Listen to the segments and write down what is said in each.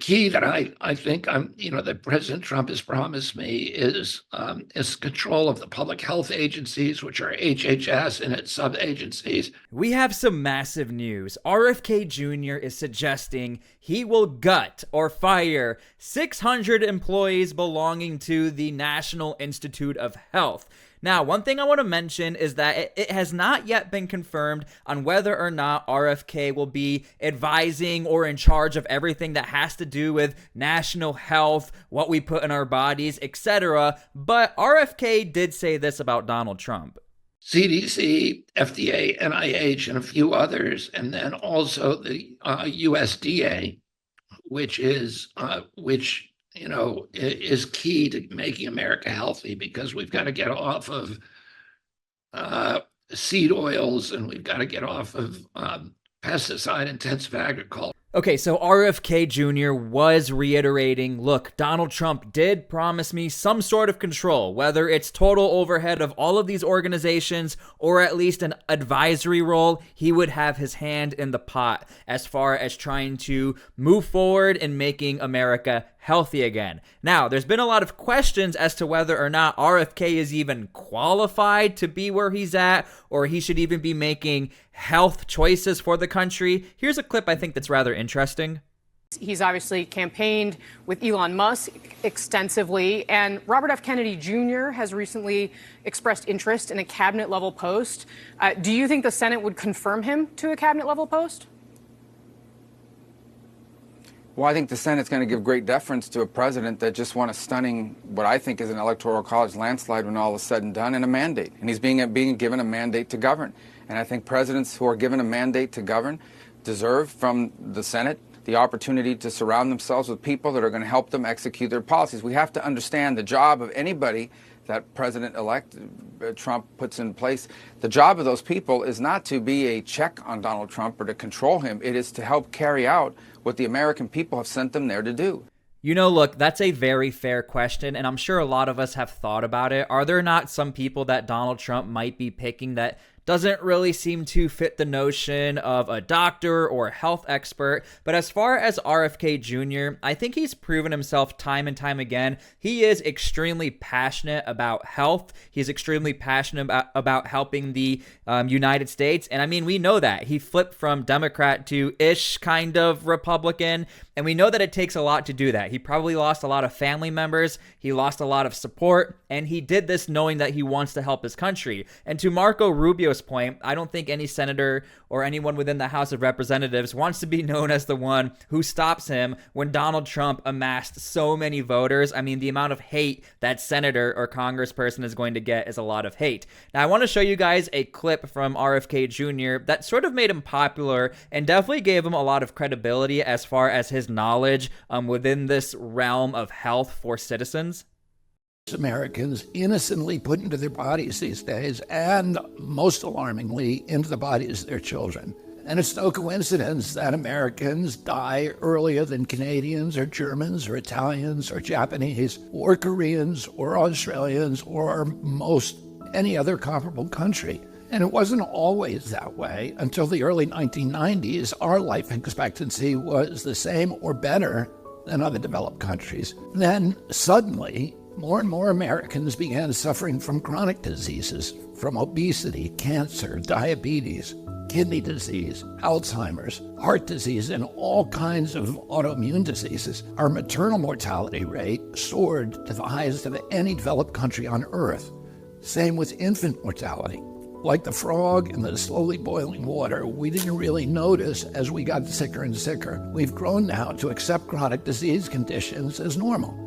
Key that I think that President Trump has promised me is control of the public health agencies, which are HHS and its sub agencies. We have some massive news. RFK Jr. is suggesting he will gut or fire 600 employees belonging to the National Institute of Health. Now, one thing I want to mention is that it has not yet been confirmed on whether or not RFK will be advising or in charge of everything that has to do with national health, what we put in our bodies, etc. But RFK did say this about Donald Trump. CDC, FDA, NIH, and a few others, and then also the USDA, which is key to making America healthy, because we've got to get off of seed oils, and we've got to get off of pesticide-intensive agriculture. Okay, so RFK Jr. was reiterating, look, Donald Trump did promise me some sort of control, whether it's total overhead of all of these organizations or at least an advisory role. He would have his hand in the pot as far as trying to move forward in making America healthy again. Now, there's been a lot of questions as to whether or not RFK is even qualified to be where he's at, or he should even be making health choices for the country. Here's a clip I think that's rather interesting. He's obviously campaigned with Elon Musk extensively, and Robert F. Kennedy Jr. has recently expressed interest in a cabinet-level post. Do you think the Senate would confirm him to a cabinet-level post? Well, I think the Senate's going to give great deference to a president that just won a stunning, what I think is an electoral college landslide when all is said and done, and a mandate. And he's being given a mandate to govern. And I think presidents who are given a mandate to govern deserve from the Senate the opportunity to surround themselves with people that are going to help them execute their policies. We have to understand the job of anybody that President-elect Trump puts in place. The job of those people is not to be a check on Donald Trump or to control him. It is to help carry out what the American people have sent them there to do. You know, look, that's a very fair question, and I'm sure a lot of us have thought about it. Are there not some people that Donald Trump might be picking that doesn't really seem to fit the notion of a doctor or a health expert? But as far as RFK Jr., I think he's proven himself time and time again. He is extremely passionate about health. He's extremely passionate about helping the United States. And I mean, we know that. He flipped from Democrat to ish kind of Republican. And we know that it takes a lot to do that. He probably lost a lot of family members. He lost a lot of support. And he did this knowing that he wants to help his country. And to Marco Rubio's point, I don't think any senator or anyone within the House of Representatives wants to be known as the one who stops him when Donald Trump amassed so many voters. I mean, the amount of hate that senator or congressperson is going to get is a lot of hate. Now, I want to show you guys a clip from RFK Jr. that sort of made him popular and definitely gave him a lot of credibility as far as his knowledge within this realm of health for citizens. Americans innocently put into their bodies these days, and most alarmingly, into the bodies of their children. And it's no coincidence that Americans die earlier than Canadians or Germans or Italians or Japanese or Koreans or Australians or most any other comparable country. And it wasn't always that way. Until the early 1990s, our life expectancy was the same or better than other developed countries. Then suddenly, more and more Americans began suffering from chronic diseases, from obesity, cancer, diabetes, kidney disease, Alzheimer's, heart disease, and all kinds of autoimmune diseases. Our maternal mortality rate soared to the highest of any developed country on earth. Same with infant mortality. Like the frog in the slowly boiling water, we didn't really notice as we got sicker and sicker. We've grown now to accept chronic disease conditions as normal.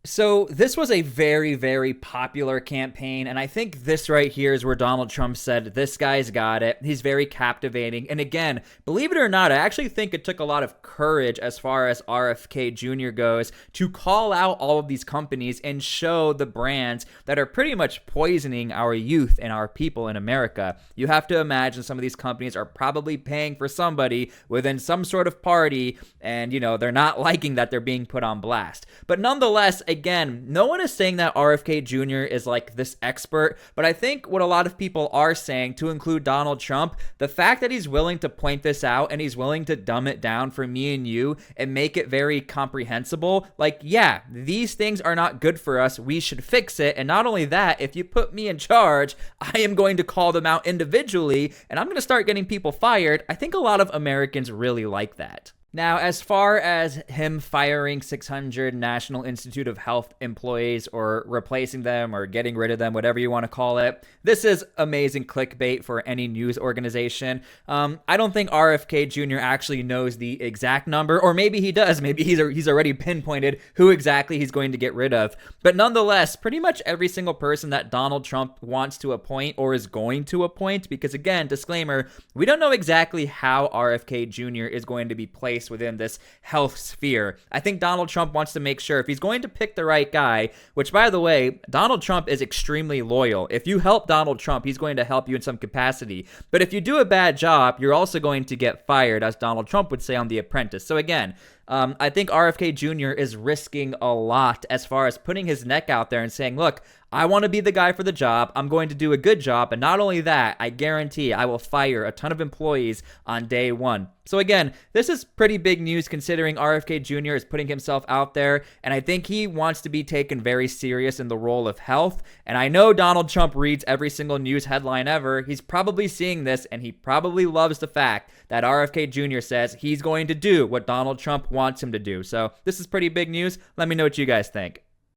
So this was a very, very popular campaign, and I think this right here is where Donald Trump said, this guy's got it. He's very captivating. And again, believe it or not, I actually think it took a lot of courage as far as RFK Jr. goes to call out all of these companies and show the brands that are pretty much poisoning our youth and our people in America. You have to imagine some of these companies are probably paying for somebody within some sort of party, and, you know, they're not liking that they're being put on blast. But nonetheless, again, no one is saying that RFK Jr. is like this expert, but I think what a lot of people are saying, to include Donald Trump, the fact that he's willing to point this out and he's willing to dumb it down for me and you and make it very comprehensible, like, yeah, these things are not good for us. We should fix it. And not only that, if you put me in charge, I am going to call them out individually and I'm going to start getting people fired. I think a lot of Americans really like that. Now, as far as him firing 600 National Institute of Health employees or replacing them or getting rid of them, whatever you want to call it, this is amazing clickbait for any news organization. I don't think RFK Jr. actually knows the exact number, or maybe he does. Maybe he's already pinpointed who exactly he's going to get rid of. But nonetheless, pretty much every single person that Donald Trump wants to appoint or is going to appoint, because again, disclaimer, we don't know exactly how RFK Jr. is going to be placed within this health sphere. I think Donald Trump wants to make sure if he's going to pick the right guy, which by the way, Donald Trump is extremely loyal. If you help Donald Trump, he's going to help you in some capacity. But if you do a bad job, you're also going to get fired, as Donald Trump would say on The Apprentice. So again, I think RFK Jr. is risking a lot as far as putting his neck out there and saying, look, I want to be the guy for the job. I'm going to do a good job. And not only that, I guarantee I will fire a ton of employees on day one. So again, this is pretty big news considering RFK Jr. is putting himself out there. And I think he wants to be taken very serious in the role of health. And I know Donald Trump reads every single news headline ever. He's probably seeing this and he probably loves the fact that RFK Jr. says he's going to do what Donald Trump wants him to do. So this is pretty big news. Let me know what you guys think.